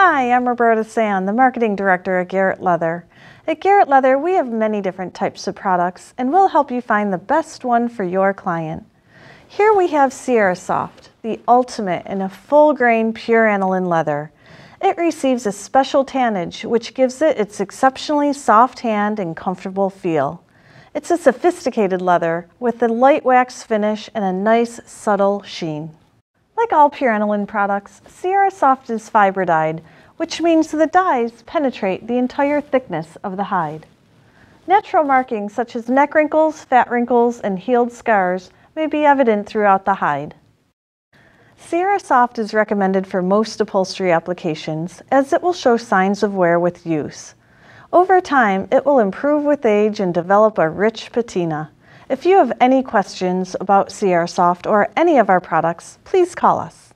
Hi, I'm Roberta Sand, the Marketing Director at Garrett Leather. At Garrett Leather, we have many different types of products, and we'll help you find the best one for your client. Here we have Sierrasoft, the ultimate in a full-grain pure aniline leather. It receives a special tannage, which gives it its exceptionally soft hand and comfortable feel. It's a sophisticated leather with a light wax finish and a nice, subtle sheen. Like all pure aniline products, Sierrasoft is fiber dyed, which means the dyes penetrate the entire thickness of the hide. Natural markings such as neck wrinkles, fat wrinkles, and healed scars may be evident throughout the hide. Sierrasoft is recommended for most upholstery applications as it will show signs of wear with use. Over time, it will improve with age and develop a rich patina. If you have any questions about Sierrasoft or any of our products, please call us.